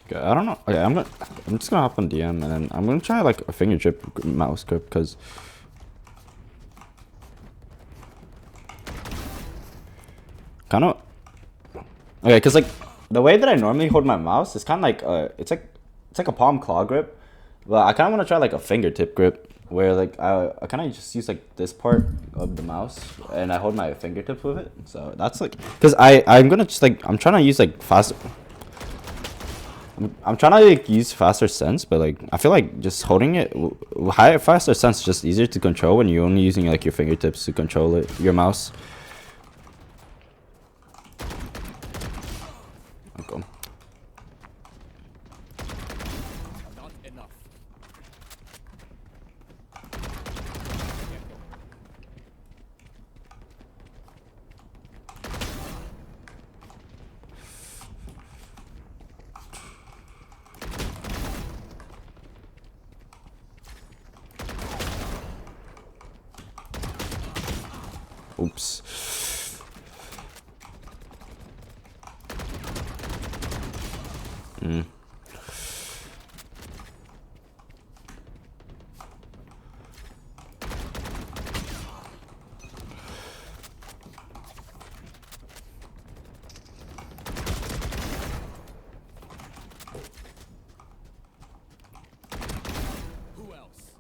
Okay, I don't know. Okay, I'm just gonna hop on DM and then I'm gonna try like a fingertip mouse grip because kind of okay, cause like the way that I normally hold my mouse is kind of like it's like a palm claw grip, but I kind of want to try like a fingertip grip where like I kind of just use like this part of the mouse and I hold my fingertips with it. So that's like because I'm gonna just like I'm trying to use like faster. I'm trying to like use faster sense, but like I feel like just holding it higher faster sense is just easier to control when you're only using like your fingertips to control it, your mouse. Okay. Not enough. Oops. Who else?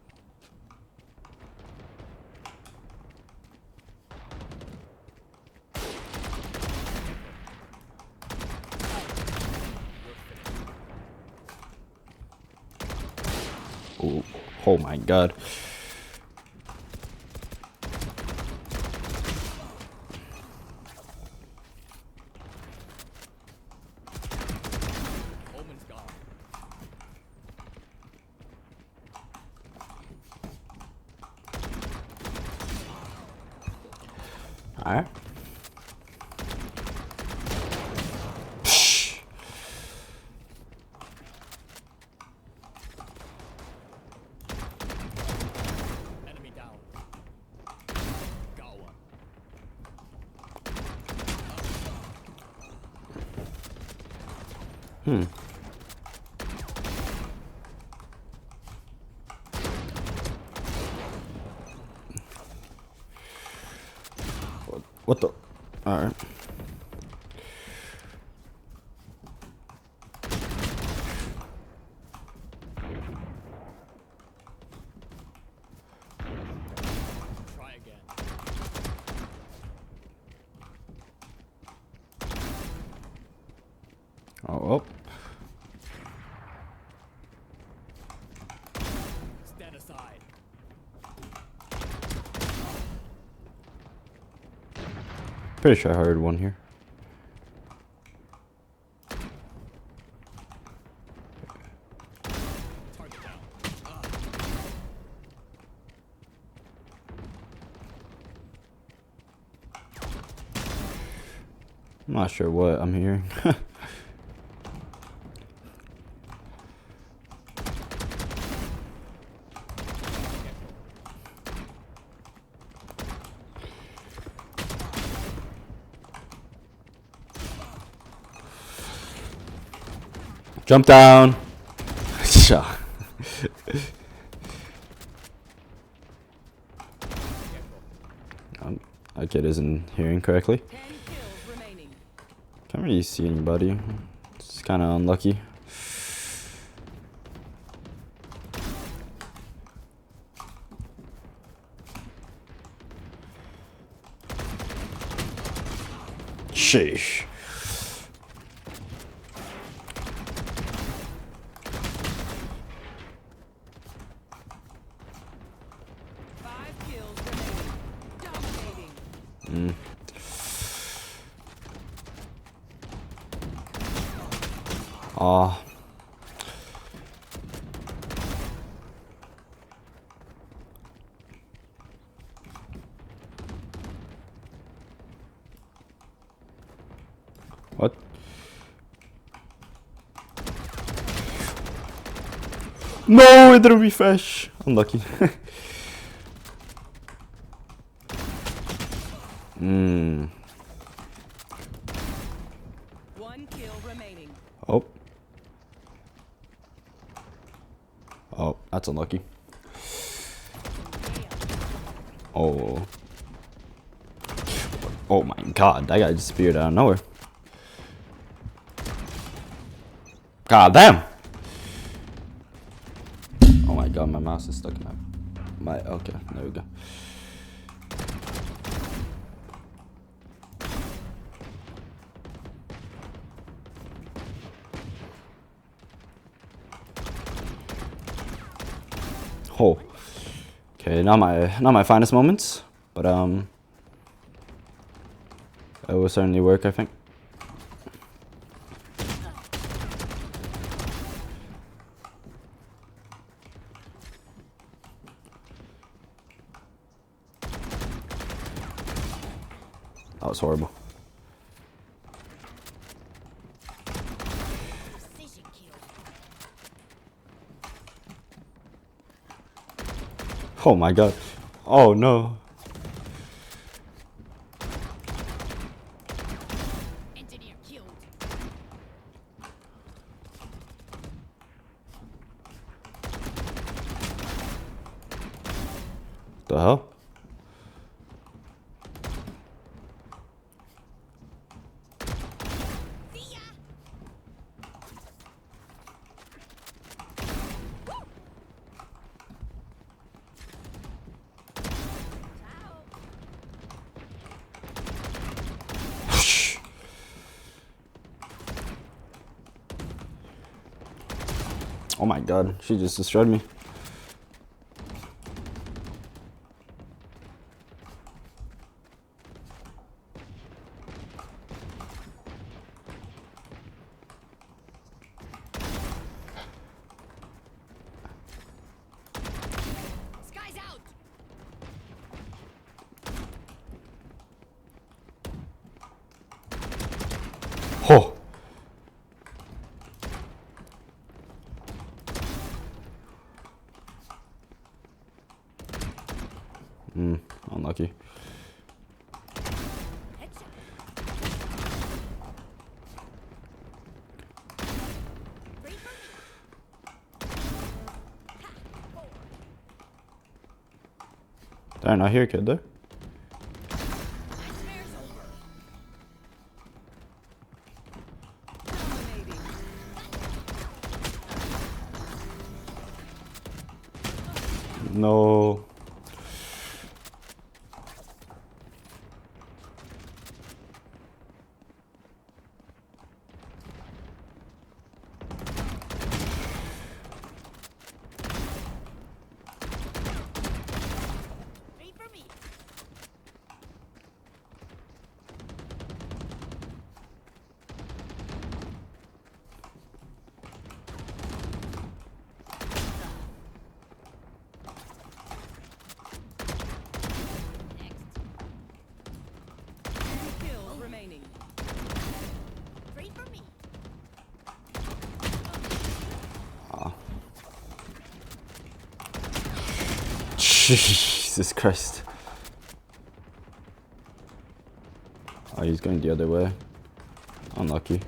Ooh. Oh my god. Omen's gone. Alright. Enemy down. Got one. What the? Alright. Try again. Oh, well. Stand aside. Pretty sure I heard one here. Target down. I'm not sure what I'm hearing. Jump down. Shot. That kid isn't hearing correctly. 10 kills remaining. Can't really see anybody. It's kind of unlucky. Sheesh. Five kills remaining. Dominating. Aw. What? No, it didn't refresh. Unlucky. One kill remaining. Oh. Oh, that's unlucky. Oh. Oh my god, that guy just disappeared out of nowhere. God damn! Oh my god, my mouse is stuck in my okay, there we go. Oh. Okay, not my finest moments, but it will certainly work, I think. That was horrible. Oh my god. Oh no. Engineer killed. The hell? Oh my god, she just destroyed me. Sky's out. Oh. Unlucky. Headshot. Free for me. They're not here, kid, though. Nightmare's over. Dominating. No. Free for me. Next. Kills remaining. Free for me. Jesus Christ. Oh, he's going the other way. Unlucky.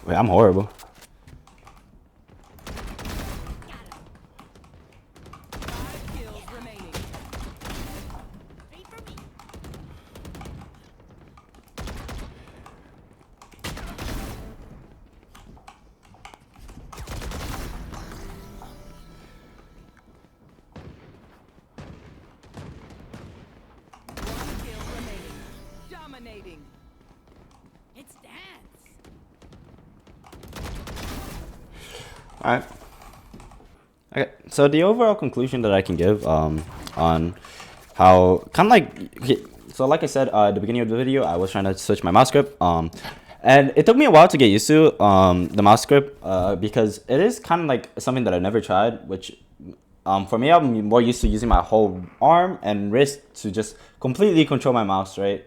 Wait, I'm horrible. Got him. 5 kills remaining. Free for me. One kill remaining. Dominating. It's dance. Alright. Okay, so the overall conclusion that I can give on how kind of like okay, so like I said at the beginning of the video, I was trying to switch my mouse grip and it took me a while to get used to the mouse grip because it is kind of like something that I've never tried, which for me, I'm more used to using my whole arm and wrist to just completely control my mouse, right?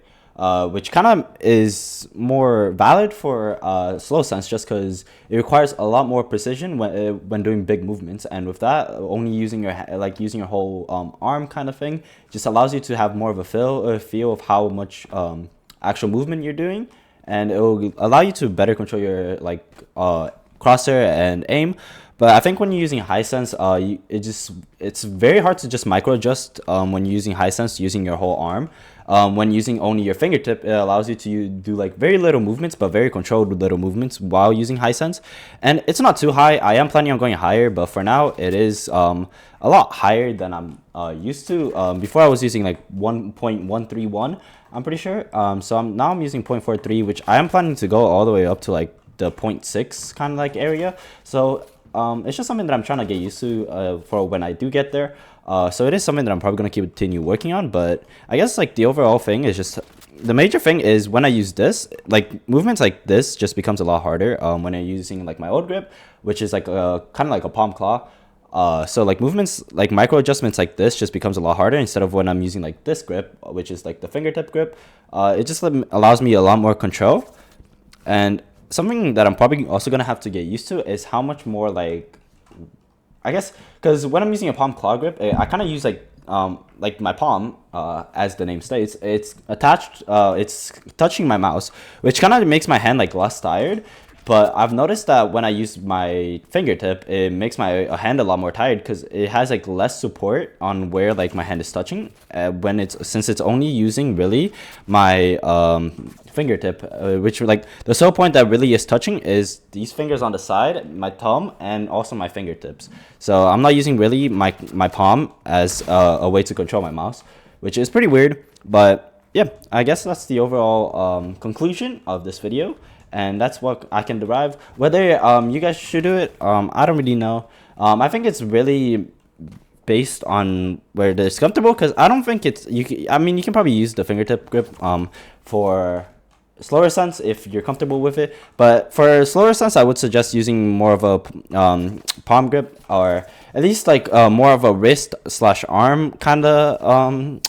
which kind of is more valid for slow sense, just because it requires a lot more precision when doing big movements. And with that, only using using your whole arm kind of thing just allows you to have more of a feel of how much actual movement you're doing, and it will allow you to better control your crosshair and aim. But I think when you're using high sense, it's very hard to just micro adjust when you're using high sense using your whole arm. When using only your fingertip, it allows you to do like very little movements, but very controlled little movements while using high sense. And it's not too high. I am planning on going higher, but for now it is a lot higher than I'm used to. Before I was using like 1.131, I'm pretty sure. So now I'm using 0.43, which I am planning to go all the way up to like the 0.6 kind of like area. So it's just something that I'm trying to get used to for when I do get there. So it is something that I'm probably going to continue working on. But I guess like the overall thing is just, the major thing is when I use this, like movements like this just becomes a lot harder when I'm using like my old grip, which is like kind of like a palm claw. So like movements, like micro adjustments like this just becomes a lot harder instead of when I'm using like this grip, which is like the fingertip grip. It just allows me a lot more control. And something that I'm probably also going to have to get used to is how much more like, I guess, because when I'm using a palm claw grip, I kind of use like my palm, as the name states, it's attached, it's touching my mouse, which kind of makes my hand like less tired. But I've noticed that when I use my fingertip, it makes my hand a lot more tired because it has like less support on where like my hand is touching. Since it's only using really my fingertip, which like the sole point that really is touching is these fingers on the side, my thumb, and also my fingertips. So I'm not using really my palm as a way to control my mouse, which is pretty weird. But yeah, I guess that's the overall conclusion of this video. And that's what I can derive. Whether you guys should do it, I don't really know. I think it's really based on where it's comfortable, because I don't think it's I mean, you can probably use the fingertip grip for slower sense if you're comfortable with it. But for slower sense, I would suggest using more of a palm grip, or at least like more of a wrist / arm kind of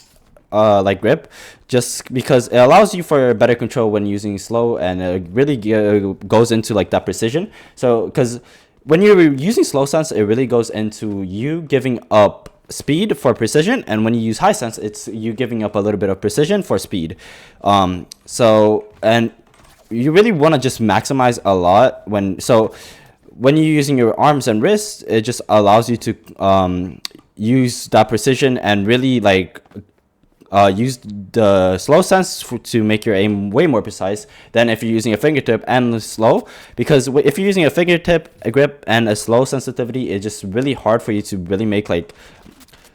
like grip, just because it allows you for better control when using slow, and it really goes into like that precision. So because when you're using slow sense, it really goes into you giving up speed for precision, and when you use high sense, it's you giving up a little bit of precision for speed. And you really want to just maximize a lot when you're using your arms and wrists, it just allows you to use that precision and really like use the slow sense to make your aim way more precise than if you're using a fingertip and slow. Because if you're using a fingertip, a grip, and a slow sensitivity, it's just really hard for you to really make like,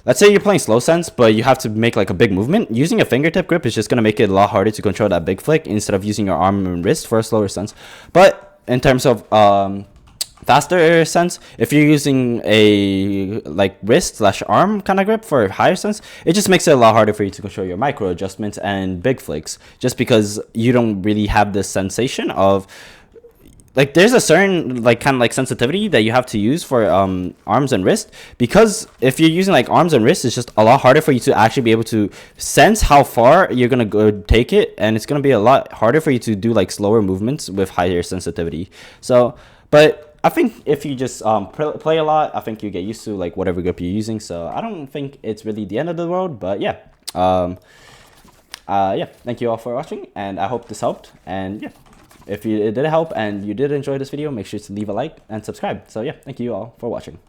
let's say you're playing slow sense, but you have to make like a big movement. Using a fingertip grip is just going to make it a lot harder to control that big flick instead of using your arm and wrist for a slower sense. But in terms of faster sense, if you're using a like wrist / arm kind of grip for higher sense, it just makes it a lot harder for you to control your micro adjustments and big flicks, just because you don't really have this sensation of like, there's a certain like kind of like sensitivity that you have to use for arms and wrist, because if you're using like arms and wrist, it's just a lot harder for you to actually be able to sense how far you're gonna go take it, and it's gonna be a lot harder for you to do like slower movements with higher sensitivity. So but I think if you just play a lot, I think you get used to like whatever grip you're using. So I don't think it's really the end of the world. But yeah, yeah. Thank you all for watching, and I hope this helped. And yeah, if it did help and you did enjoy this video, make sure to leave a like and subscribe. So yeah, thank you all for watching.